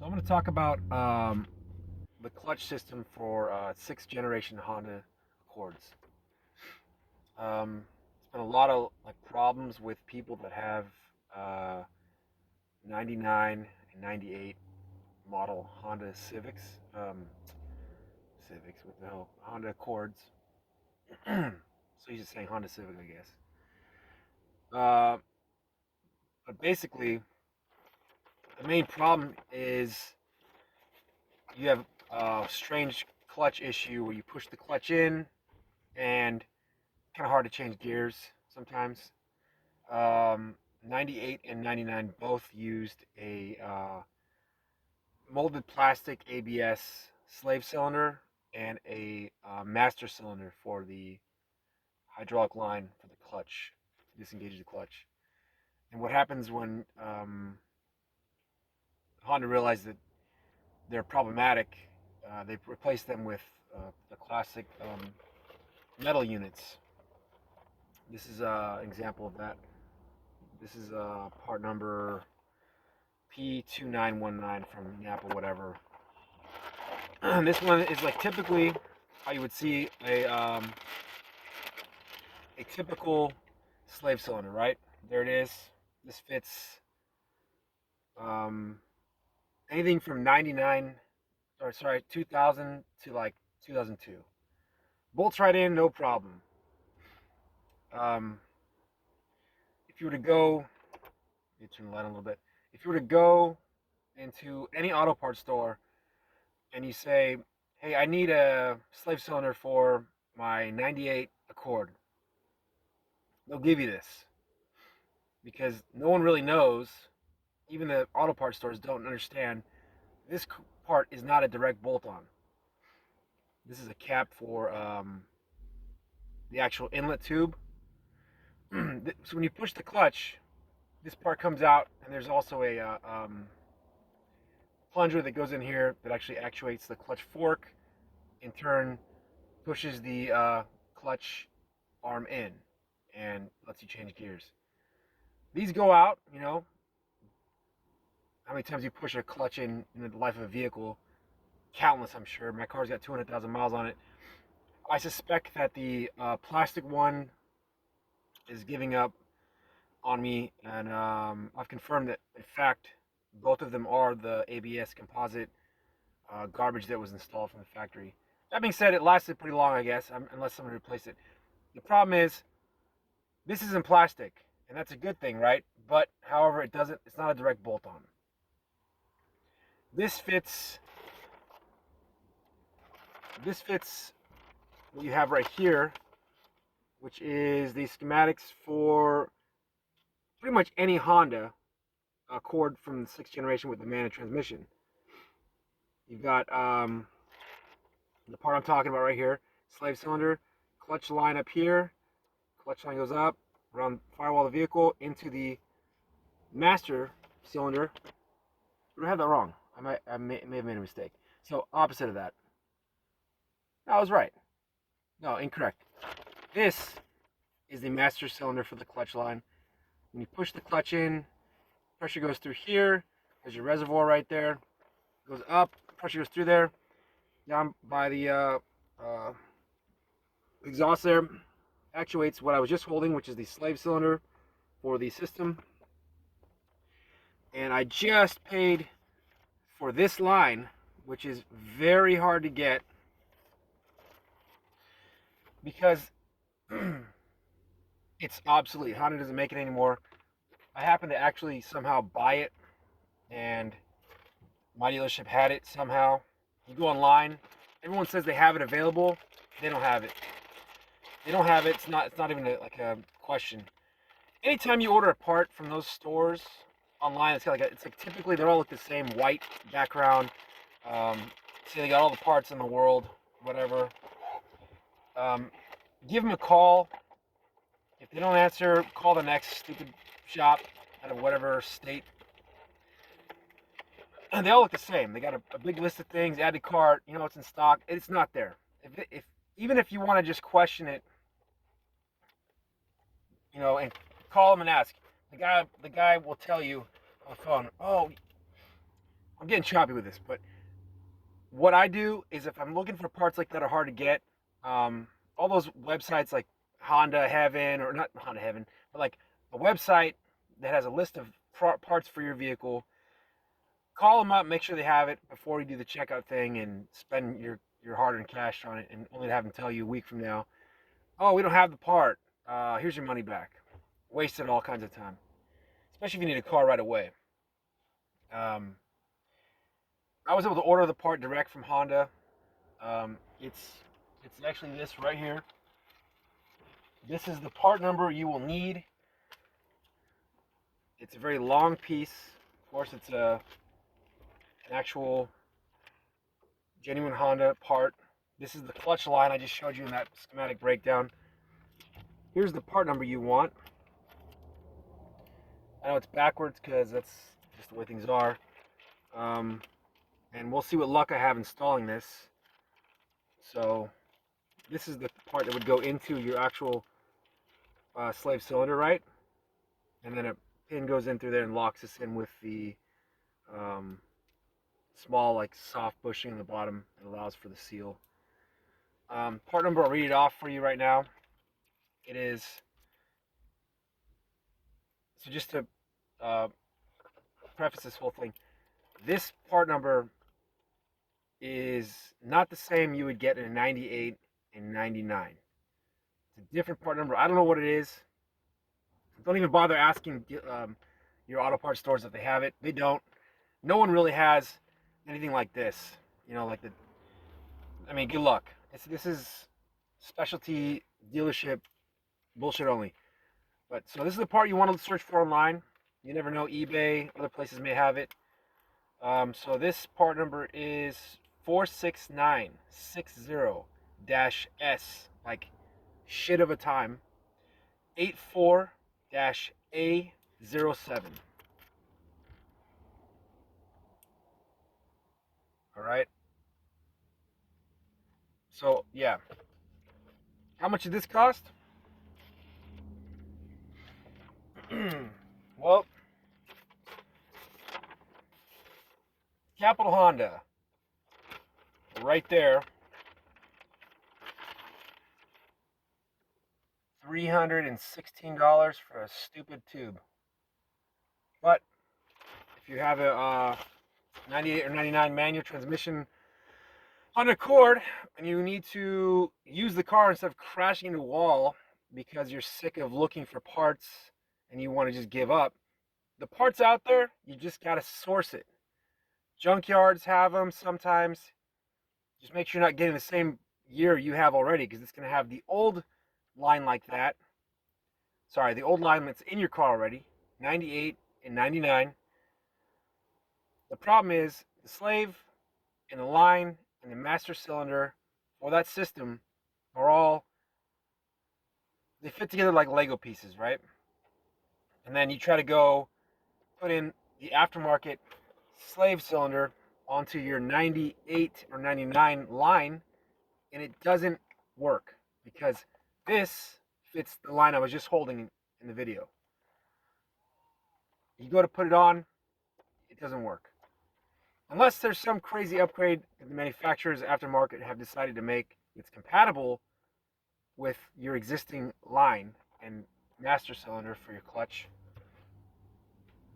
So I'm going to talk about the clutch system for 6th generation Honda Accords. There's been a lot of problems with people that have uh, 99 and 98 model Honda Civics, what the hell, Honda Accords. So he's just saying Honda Civic, I guess. Uh, but basically, the main problem is you have a strange clutch issue where you push the clutch in and kind of hard to change gears sometimes. 98 and 99 both used a molded plastic ABS slave cylinder and a master cylinder for the hydraulic line for the clutch to disengage the clutch. And what happens when Honda realized that they're problematic, they replaced them with the classic metal units. This is an example of that. This is part number P2919 from Napa, whatever. This one is like typically how you would see a typical slave cylinder, right? There it is. This fits anything from 99, or sorry, 2000 to like 2002. Bolts right in, no problem. Um, if you were to go, let me turn the light on a little bit. If you were to go into any auto parts store and you say, hey, I need a slave cylinder for my 98 Accord, they'll give you this because no one really knows. Even the auto parts stores don't understand this part is not a direct bolt on. This is a cap for the actual inlet tube. So when you push the clutch, this part comes out, and there's also a plunger that goes in here that actually actuates the clutch fork. In turn, pushes the clutch arm in and lets you change gears. These go out, how many times you push a clutch in the life of a vehicle? Countless, I'm sure. My car's got 200,000 miles on it. I suspect that the plastic one is giving up on me, and I've confirmed that, in fact, both of them are the ABS composite garbage that was installed from the factory. That being said, it lasted pretty long, I guess, unless someone replaced it. The problem is, this isn't plastic, and that's a good thing, right? But, however, it's not a direct bolt-on. This fits what you have right here, which is the schematics for pretty much any Honda Accord from the 6th generation with the manual transmission. You've got the part I'm talking about right here, slave cylinder, clutch line up here, clutch line goes up around the firewall of the vehicle into the master cylinder. I have that wrong. I may have made a mistake. So opposite of that. No, I was right. No, incorrect. This is the master cylinder for the clutch line. When you push the clutch in, pressure goes through here. There's your reservoir right there. Goes up, pressure goes through there. Down by the exhaust there. Actuates what I was just holding, which is the slave cylinder for the system. And I just paid for this line, which is very hard to get because it's obsolete. Honda doesn't make it anymore. I happened to actually somehow buy it, and my dealership had it somehow. You go online, everyone says they have it available. They don't have it. They don't have it. It's not even a question. Anytime you order a part from those stores online, it's like typically they all look the same, white background. See, they got all the parts in the world, whatever. Give them a call. If they don't answer, call the next stupid shop out of whatever state. And they all look the same. They got a big list of things, add to cart, it's in stock. It's not there. Even if you want to just question it, and call them and ask. The guy will tell you on the phone, oh, I'm getting choppy with this, but what I do is if I'm looking for parts like that are hard to get, all those websites like Honda Heaven, or not Honda Heaven, but like a website that has a list of parts for your vehicle, call them up, make sure they have it before you do the checkout thing and spend your hard-earned cash on it, and only have them tell you a week from now, oh, we don't have the part. Here's your money back. Wasted all kinds of time, especially if you need a car right away. Um, I was able to order the part direct from Honda. It's actually this right here. This is the part number you will need. It's a very long piece. Of course, it's an actual genuine Honda part. This is the clutch line I just showed you in that schematic breakdown. Here's the part number you want. I know it's backwards because that's just the way things are. And we'll see what luck I have installing this. So this is the part that would go into your actual slave cylinder, right? And then a pin goes in through there and locks this in with the small, like, soft bushing on the bottom that allows for the seal. Part number, I'll read it off for you right now. It is, so just to preface this whole thing, this part number is not the same you would get in a 98 and 99. It's a different part number. I don't know what it is. Don't even bother asking your auto parts stores if they have it. They don't. No one really has anything like this. You know, like I mean, good luck. This is specialty dealership bullshit only. But so this is the part you want to search for online. You never know, eBay, other places may have it. So this part number is 46960-S, like shit of a time, 84-A07. All right. So yeah, how much did this cost? Well, Capital Honda, right there, $316 for a stupid tube. But if you have a 98 or 99 manual transmission on Accord and you need to use the car instead of crashing into a wall because you're sick of looking for parts and you want to just give up, the parts out there, you just got to source it. Junkyards have them sometimes. Just make sure you're not getting the same year you have already, because it's going to have the old line like that. Sorry, the old line that's in your car already, 98 and 99. The problem is the slave and the line and the master cylinder for that system are all, they fit together like Lego pieces, right? And then you try to go put in the aftermarket slave cylinder onto your 98 or 99 line, and it doesn't work because this fits the line I was just holding in the video. You go to put it on, it doesn't work. Unless there's some crazy upgrade that the manufacturers aftermarket have decided to make it's compatible with your existing line and master cylinder for your clutch,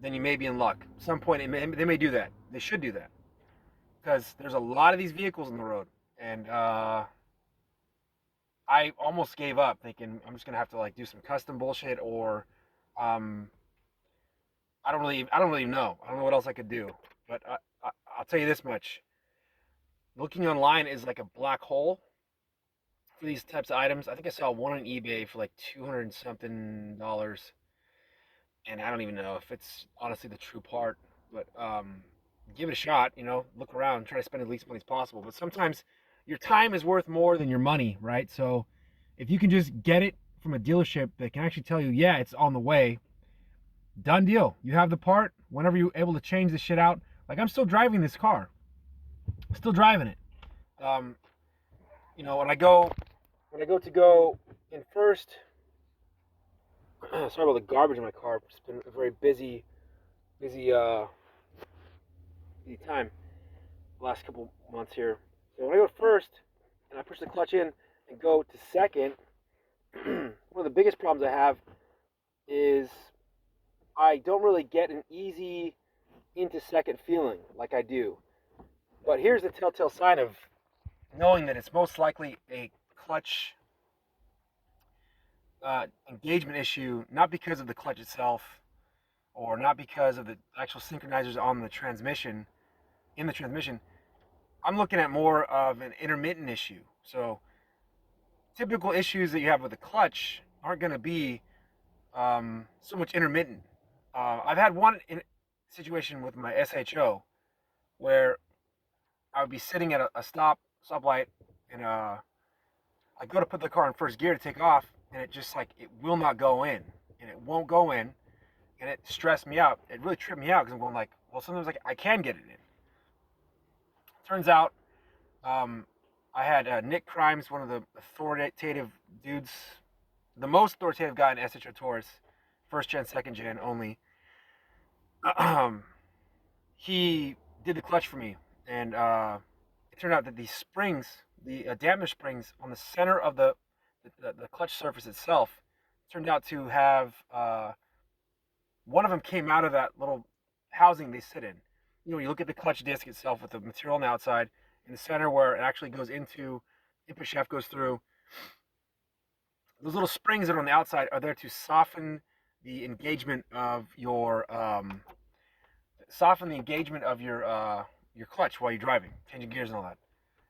then you may be in luck. At some point, they may do that. They should do that. Because there's a lot of these vehicles on the road. And I almost gave up thinking I'm just going to have to like do some custom bullshit, or I don't really know. I don't know what else I could do. But I'll tell you this much. Looking online is like a black hole for these types of items. I think I saw one on eBay for like $200 and something, and I don't even know if it's honestly the true part. But give it a shot. You know, look around, try to spend as least money as possible. But sometimes your time is worth more than your money, right? So if you can just get it from a dealership that can actually tell you, yeah, it's on the way, done deal. You have the part. Whenever you're able to change this shit out, like I'm still driving this car, still driving it. You know, when I go to in first. Sorry about the garbage in my car. It's been a very busy the time the last couple months here. So when I go first and I push the clutch in and go to second, one of the biggest problems I have is I don't really get an easy into second feeling like I do. But here's the telltale sign of knowing that it's most likely a clutch engagement issue, not because of the clutch itself or not because of the actual synchronizers on the transmission, in the transmission. I'm looking at more of an intermittent issue. So typical issues that you have with the clutch aren't going to be so much intermittent. I've had one situation with my SHO where I would be sitting at a stoplight, and I go to put the car in first gear to take off, and it just like it will not go in, and it won't go in, and it stressed me out. It really tripped me out because I'm going like, well, sometimes like I can get it in. Turns out, um, I had Nick Crimes, one of the authoritative dudes, the most authoritative guy in SHO Taurus, first gen, second gen only. He did the clutch for me, and it turned out that the springs, the damper springs on the center of the clutch surface itself, turned out to have one of them came out of that little housing they sit in. You know, you look at the clutch disc itself with the material on the outside, in the center where it actually goes into, input shaft goes through. Those little springs that are on the outside are there to soften the engagement of your your clutch while you're driving, changing gears and all that,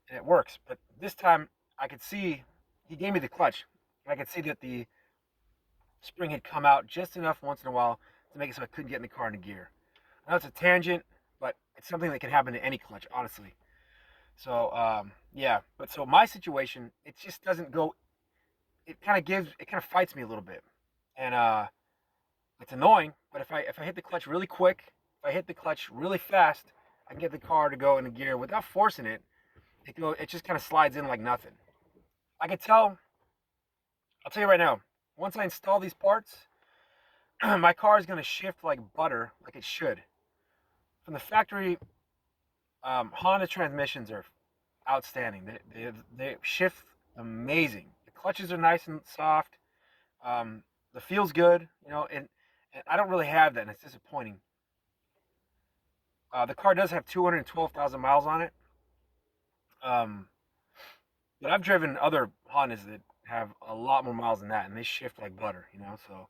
and it works. But this time, I could see he gave me the clutch, and I could see that the spring had come out just enough once in a while to make it so I couldn't get in the car into gear. I know it's a tangent, but it's something that can happen to any clutch, honestly. So yeah, but so my situation, it just doesn't go. It kind of fights me a little bit, and it's annoying. But if I hit the clutch really quick, if I hit the clutch really fast, I can get the car to go into gear without forcing it. It just kind of slides in like nothing. I can tell. I'll tell you right now. Once I install these parts, my car is going to shift like butter, like it should. From the factory, Honda transmissions are outstanding. They shift amazing. The clutches are nice and soft. The feels good, you know, and I don't really have that, and it's disappointing. The car does have 212,000 miles on it. Um, but I've driven other Hondas that have a lot more miles than that, and they shift like butter, you know. So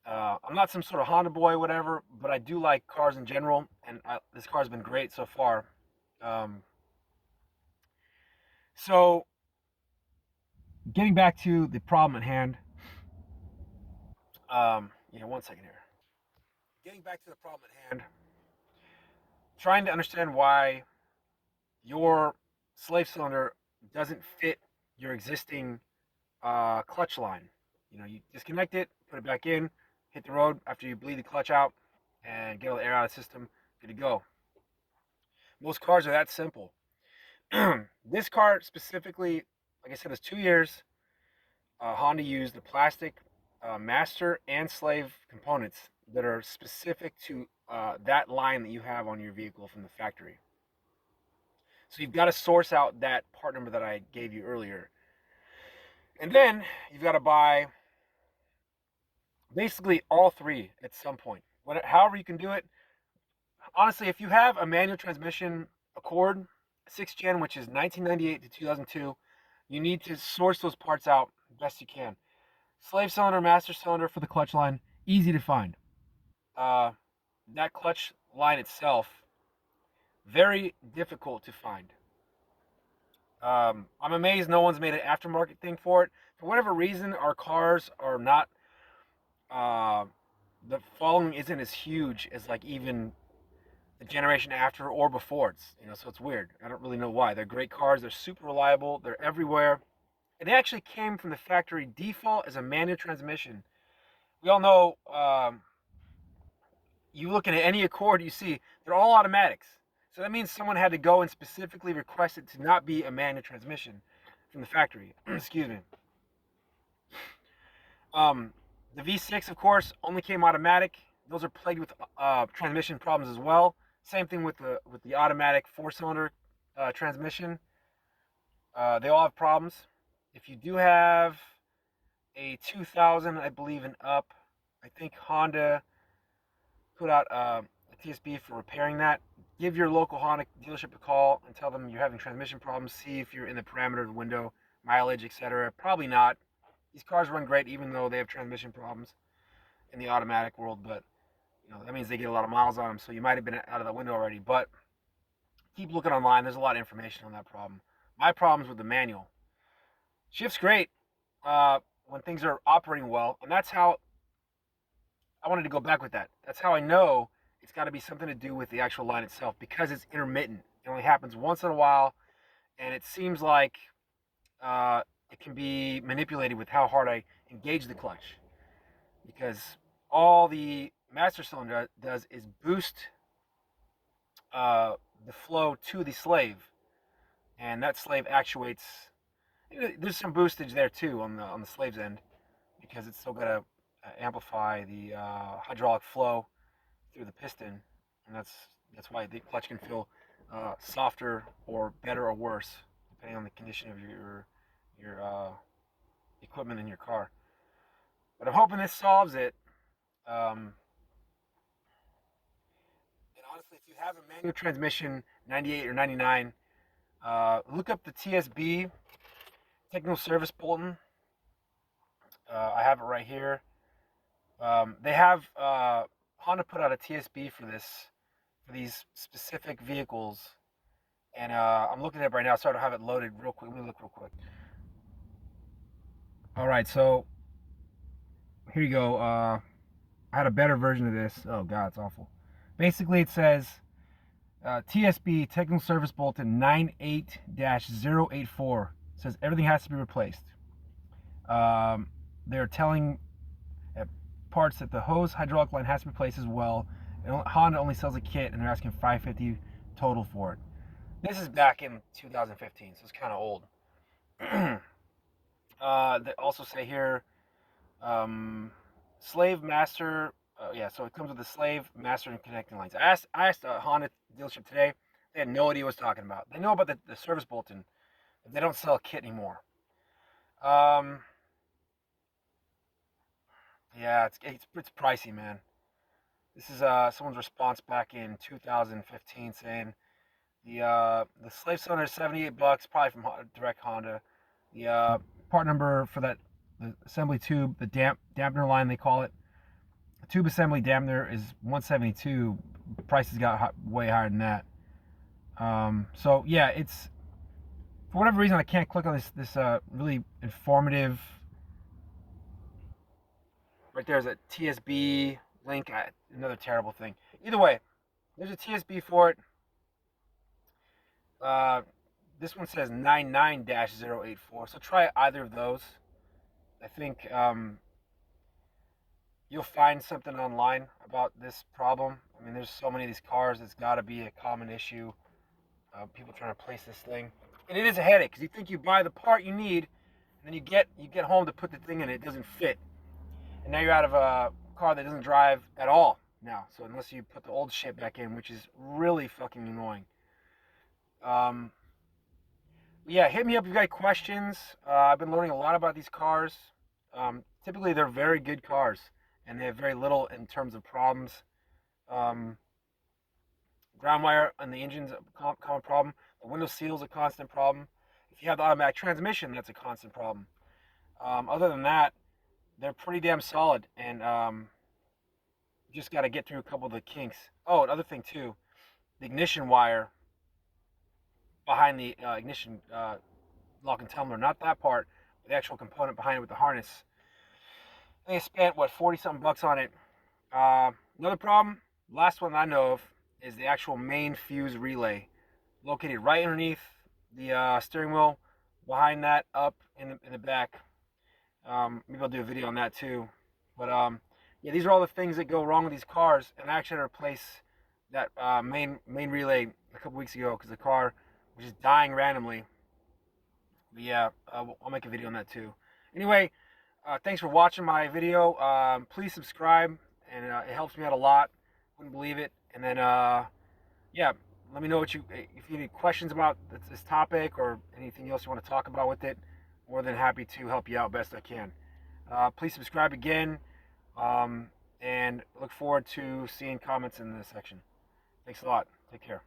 I'm not some sort of Honda boy, or whatever, but I do like cars in general, and this car's been great so far. Um, so getting back to the problem at hand. Yeah, 1 second here. Getting back to the problem at hand. Trying to understand why your slave cylinder doesn't fit your existing clutch line. You know, you disconnect it, put it back in, hit the road after you bleed the clutch out, and get all the air out of the system. Good to go. Most cars are that simple. This car specifically, like I said, is 2 years. Honda used the plastic master and slave components that are specific to that line that you have on your vehicle from the factory. So you've got to source out that part number that I gave you earlier. And then you've got to buy basically all three at some point. However you can do it. Honestly, if you have a manual transmission Accord 6th gen, which is 1998 to 2002, you need to source those parts out best you can. Slave cylinder, master cylinder for the clutch line, easy to find. That clutch line itself, very difficult to find. I'm amazed no one's made an aftermarket thing for it. For whatever reason, our cars are not. The following isn't as huge as like even the generation after or before. So it's weird. I don't really know why. They're great cars. They're super reliable. They're everywhere. And they actually came from the factory default as a manual transmission. We all know. You looking at any Accord you see, they're all automatics. So that means someone had to go and specifically request it to not be a manual transmission from the factory. Excuse me. The V6, of course, only came automatic. Those are plagued with transmission problems as well. Same thing with the automatic 4-cylinder transmission. They all have problems. If you do have a 2000, I believe, and up, I think Honda put out a TSB for repairing that. Give your local Honda dealership a call and tell them you're having transmission problems. See if you're in the parameter of the window, mileage, etc. Probably not. These cars run great even though they have transmission problems in the automatic world, but that means they get a lot of miles on them, so you might have been out of that window already. But keep looking online. There's a lot of information on that problem. My problem's with the manual. Shift's great when things are operating well, and that's how I wanted to go back with that. That's how I know it's got to be something to do with the actual line itself, because it's intermittent. It only happens once in a while, and it seems like it can be manipulated with how hard I engage the clutch, because all the master cylinder does is boost the flow to the slave, and that slave actuates. There's some boostage there too on the slave's end, because it's still got to amplify the hydraulic flow through the piston, and that's why the clutch can feel softer or better or worse depending on the condition of your equipment in your car. But I'm hoping this solves it. And honestly, if you have a manual transmission, 98 or 99, look up the TSB Technical Service Bulletin. I have it right here. They have Honda put out a TSB for these specific vehicles, and I'm looking at it right now. So I don't have it loaded real quick. Let me look real quick. All right, so here you go. I had a better version of this. Oh God, it's awful. Basically, it says TSB Technical Service Bulletin 98-084 says everything has to be replaced. They're telling parts that the hose hydraulic line has to be replaced as well. And Honda only sells a kit, and they're asking $550 total for it. This is back in 2015, so it's kind of old. They also say here, slave master. Yeah, so it comes with the slave, master, and connecting lines. I asked a Honda dealership today. They had no idea what I was talking about. They know about the service bulletin, but they don't sell a kit anymore. Yeah, it's pricey, man. This is someone's response back in 2015 saying the slave cylinder is $78, probably from direct Honda. The part number for the assembly tube, the dampener line they call it, the tube assembly dampener is $172. Prices got way higher than that. So yeah, it's for whatever reason I can't click on this really informative. Right there's a TSB link. Another terrible thing. Either way, there's a TSB for it. This one says 99-084. So try either of those. I think you'll find something online about this problem. I mean, there's so many of these cars. It's got to be a common issue. People trying to place this thing, and it is a headache because you think you buy the part you need, and then you get home to put the thing in, it doesn't fit, and now you're out of a car that doesn't drive at all now. So unless you put the old shit back in, which is really fucking annoying. Yeah, hit me up if you got questions. I've been learning a lot about these cars. Typically, they're very good cars, and they have very little in terms of problems. Ground wire on the engine's a common problem. The window seal's a constant problem. If you have the automatic transmission, that's a constant problem. Other than that, they're pretty damn solid, and you just got to get through a couple of the kinks. Oh, another thing too, the ignition wire behind the ignition lock and tumbler, not that part, but the actual component behind it with the harness. I think I spent what, 40 something bucks on it. Another problem, last one I know of, is the actual main fuse relay, located right underneath the steering wheel, behind that, up in the back. Maybe I'll do a video on that too. But yeah, these are all the things that go wrong with these cars, and I actually had to replace that main relay a couple weeks ago because the car was just dying randomly. But yeah, I'll make a video on that too. Anyway, thanks for watching my video. Please subscribe, and it helps me out a lot. Wouldn't believe it. And then yeah, let me know what if you have any questions about this topic or anything else you want to talk about with it. More than happy to help you out best I can. Please subscribe again, um, and look forward to seeing comments in this section. Thanks a lot. Take care.